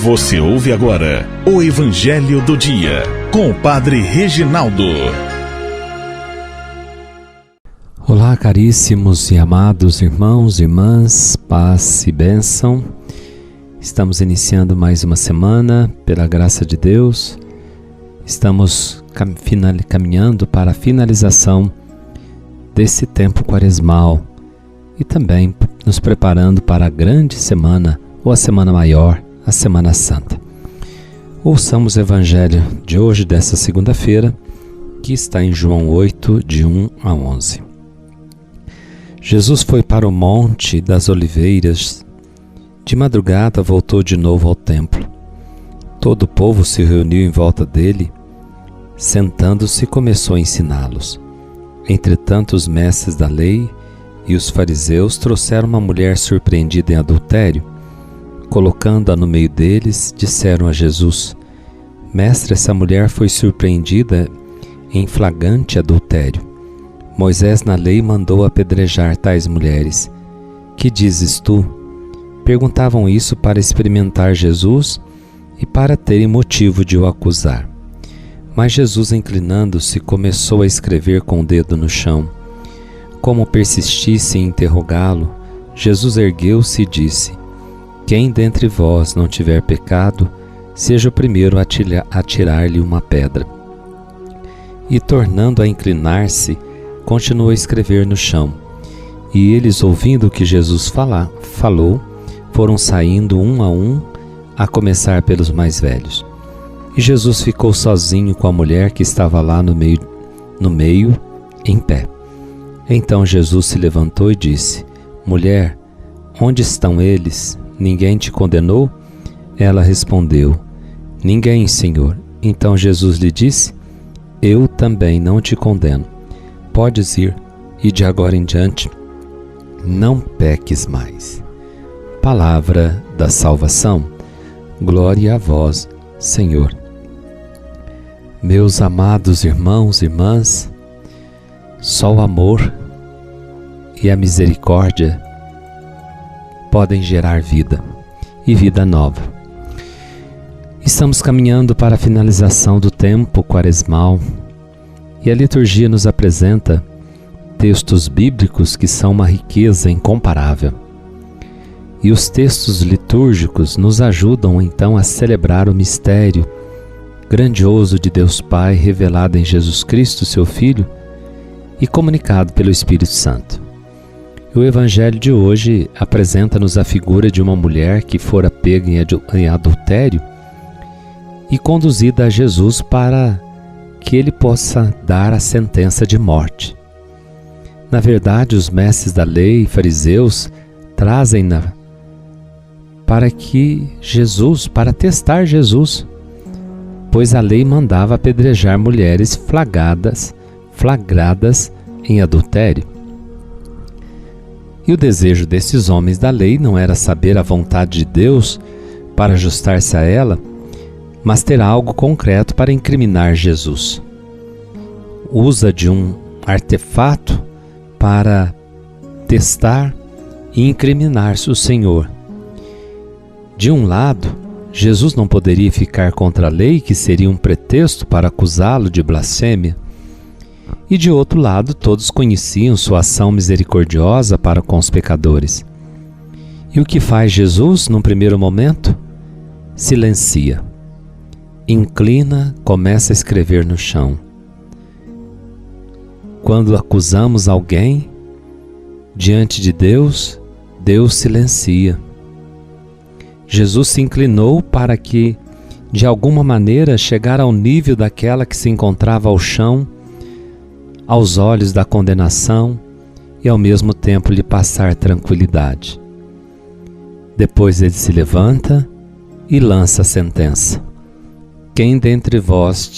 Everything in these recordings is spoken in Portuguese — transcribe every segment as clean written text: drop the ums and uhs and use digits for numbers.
Você ouve agora o Evangelho do Dia, com o Padre Reginaldo. Olá, caríssimos e amados irmãos e irmãs, paz e bênção. Estamos iniciando mais uma semana, pela graça de Deus. Estamos caminhando para a finalização desse tempo quaresmal e também nos preparando para a grande semana, ou a semana maior, a Semana Santa. Ouçamos o Evangelho de hoje, dessa segunda-feira, que está em João 8, de 1 a 11. Jesus foi para o Monte das Oliveiras. De madrugada voltou de novo ao templo. Todo o povo se reuniu em volta dele. Sentando-se, começou a ensiná-los. Entretanto, os mestres da lei e os fariseus trouxeram uma mulher surpreendida em adultério. Colocando-a no meio deles, disseram a Jesus: Mestre, essa mulher foi surpreendida em flagrante adultério. Moisés na lei mandou apedrejar tais mulheres. Que dizes tu? Perguntavam isso para experimentar Jesus e para terem motivo de o acusar. Mas Jesus, inclinando-se, começou a escrever com o dedo no chão. Como persistissem em interrogá-lo, Jesus ergueu-se e disse: Quem dentre vós não tiver pecado, seja o primeiro a atirar-lhe uma pedra. E tornando a inclinar-se, continuou a escrever no chão. E eles, ouvindo o que Jesus falou, foram saindo um, a começar pelos mais velhos. E Jesus ficou sozinho com a mulher que estava lá no meio, em pé. Então Jesus se levantou e disse: Mulher, onde estão eles? Ninguém te condenou? Ela respondeu: Ninguém, Senhor. Então Jesus lhe disse: Eu também não te condeno. Podes ir, e de agora em diante não peques mais. Palavra da salvação. Glória a vós, Senhor. Meus amados irmãos e irmãs, só o amor e a misericórdia podem gerar vida e vida nova. Estamos caminhando para a finalização do tempo quaresmal e a liturgia nos apresenta textos bíblicos que são uma riqueza incomparável. E os textos litúrgicos nos ajudam então a celebrar o mistério grandioso de Deus Pai revelado em Jesus Cristo, seu Filho, e comunicado pelo Espírito Santo. O Evangelho de hoje apresenta-nos a figura de uma mulher que fora pega em adultério e conduzida a Jesus para que ele possa dar a sentença de morte. Na verdade, os mestres da lei e fariseus trazem-na para testar Jesus, pois a lei mandava apedrejar mulheres flagradas em adultério. E o desejo desses homens da lei não era saber a vontade de Deus para ajustar-se a ela, mas ter algo concreto para incriminar Jesus. Usa de um artefato para testar e incriminar-se o Senhor. De um lado, Jesus não poderia ficar contra a lei, que seria um pretexto para acusá-lo de blasfêmia. E de outro lado, todos conheciam sua ação misericordiosa para com os pecadores. E o que faz Jesus num primeiro momento? Silencia. Inclina, começa a escrever no chão. Quando acusamos alguém diante de Deus, Deus silencia. Jesus se inclinou para que, de alguma maneira, chegar ao nível daquela que se encontrava ao chão, aos olhos da condenação, e ao mesmo tempo lhe passar tranquilidade. Depois ele se levanta e lança a sentença: Quem dentre vós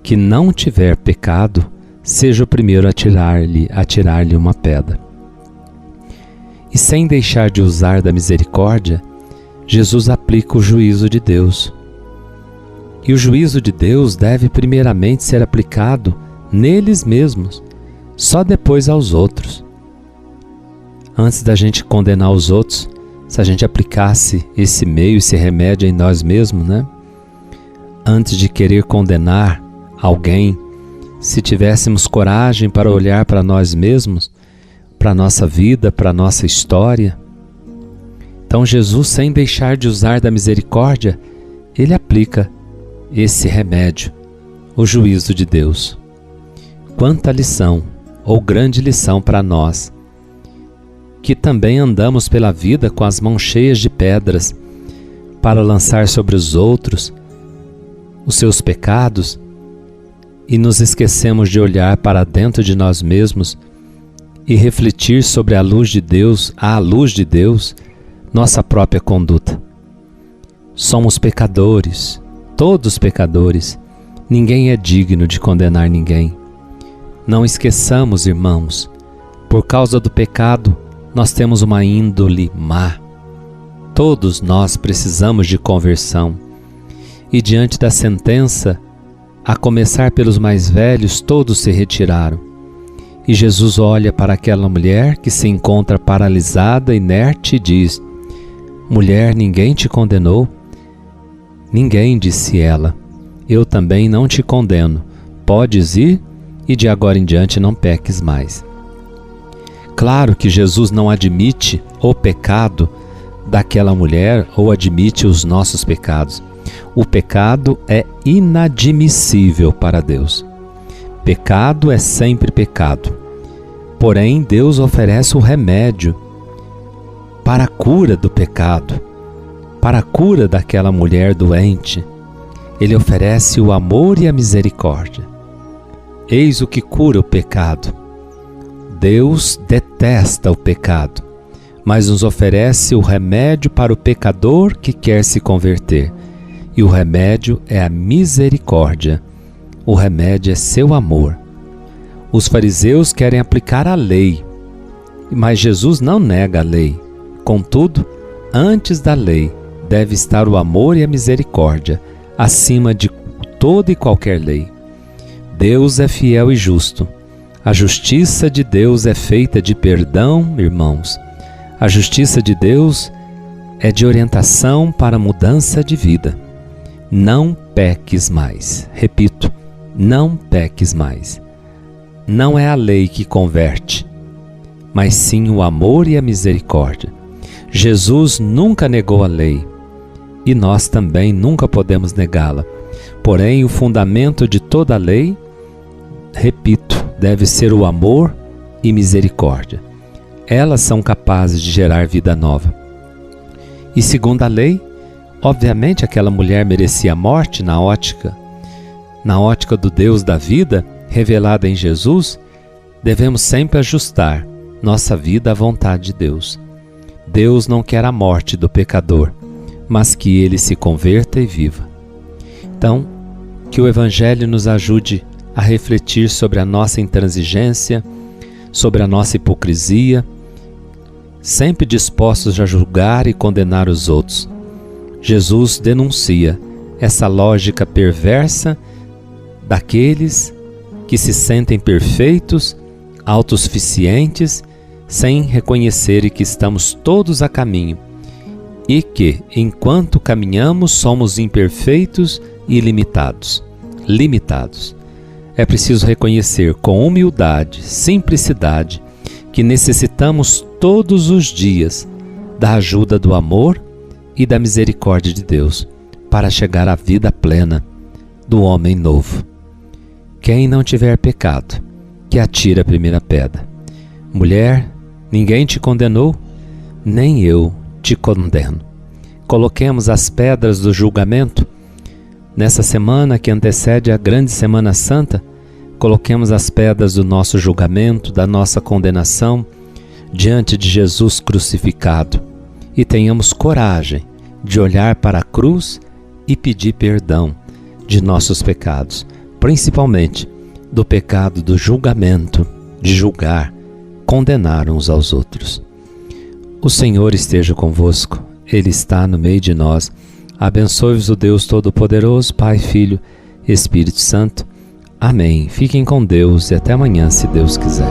que não tiver pecado, seja o primeiro a atirar-lhe uma pedra. E sem deixar de usar da misericórdia, Jesus aplica o juízo de Deus. E o juízo de Deus deve primeiramente ser aplicado neles mesmos, só depois aos outros. Antes da gente condenar os outros, Se a gente aplicasse esse meio, esse remédio em nós mesmos, né? Antes de querer condenar alguém, se tivéssemos coragem para olhar para nós mesmos, para a nossa vida, para a nossa história. Então Jesus, sem deixar de usar da misericórdia, ele aplica esse remédio, o juízo de Deus. Quanta lição, ou grande lição para nós, que também andamos pela vida com as mãos cheias de pedras, para lançar sobre os outros os seus pecados, e nos esquecemos de olhar para dentro de nós mesmos e refletir sobre à luz de Deus, nossa própria conduta. Somos pecadores, todos pecadores, ninguém é digno de condenar ninguém. Não esqueçamos, irmãos, por causa do pecado, nós temos uma índole má. Todos nós precisamos de conversão. E diante da sentença, a começar pelos mais velhos, todos se retiraram. E Jesus olha para aquela mulher que se encontra paralisada, inerte, e diz: mulher, ninguém te condenou? Ninguém, disse ela. Eu também não te condeno. Podes ir e de agora em diante não peques mais. Claro que Jesus não admite o pecado daquela mulher ou admite os nossos pecados. O pecado é inadmissível para Deus. Pecado é sempre pecado. Porém, Deus oferece o remédio para a cura do pecado, para a cura daquela mulher doente. Ele oferece o amor e a misericórdia. Eis o que cura o pecado. Deus detesta o pecado, mas nos oferece o remédio para o pecador que quer se converter. E o remédio é a misericórdia. O remédio é seu amor. Os fariseus querem aplicar a lei, mas Jesus não nega a lei. Contudo, antes da lei, deve estar o amor e a misericórdia, acima de toda e qualquer lei. Deus é fiel e justo. A justiça de Deus é feita de perdão, irmãos. A justiça de Deus é de orientação para mudança de vida. Não peques mais. Repito, não peques mais. Não é a lei que converte, mas sim o amor e a misericórdia. Jesus nunca negou a lei e nós também nunca podemos negá-la. Porém, o fundamento de toda a lei, repito, deve ser o amor e misericórdia. Elas são capazes de gerar vida nova. E segundo a lei, obviamente aquela mulher merecia a morte na ótica do Deus da vida, revelada em Jesus. Devemos sempre ajustar nossa vida à vontade de Deus. Deus não quer a morte do pecador, mas que ele se converta e viva. Então, que o Evangelho nos ajude a refletir sobre a nossa intransigência, sobre a nossa hipocrisia, sempre dispostos a julgar e condenar os outros. Jesus denuncia essa lógica perversa daqueles que se sentem perfeitos, autossuficientes, sem reconhecerem que estamos todos a caminho e que, enquanto caminhamos, somos imperfeitos e limitados. É preciso reconhecer com humildade, simplicidade, que necessitamos todos os dias da ajuda do amor e da misericórdia de Deus para chegar à vida plena do homem novo. Quem não tiver pecado, que atire a primeira pedra. Mulher, ninguém te condenou, nem eu te condeno. Coloquemos as pedras do julgamento. Nessa semana que antecede a grande Semana Santa, coloquemos as pedras do nosso julgamento, da nossa condenação, diante de Jesus crucificado e tenhamos coragem de olhar para a cruz e pedir perdão de nossos pecados, principalmente do pecado do julgamento, de julgar, condenar uns aos outros. O Senhor esteja convosco, Ele está no meio de nós. Abençoe-vos o Deus Todo-Poderoso, Pai, Filho, Espírito Santo. Amém. Fiquem com Deus e até amanhã, se Deus quiser.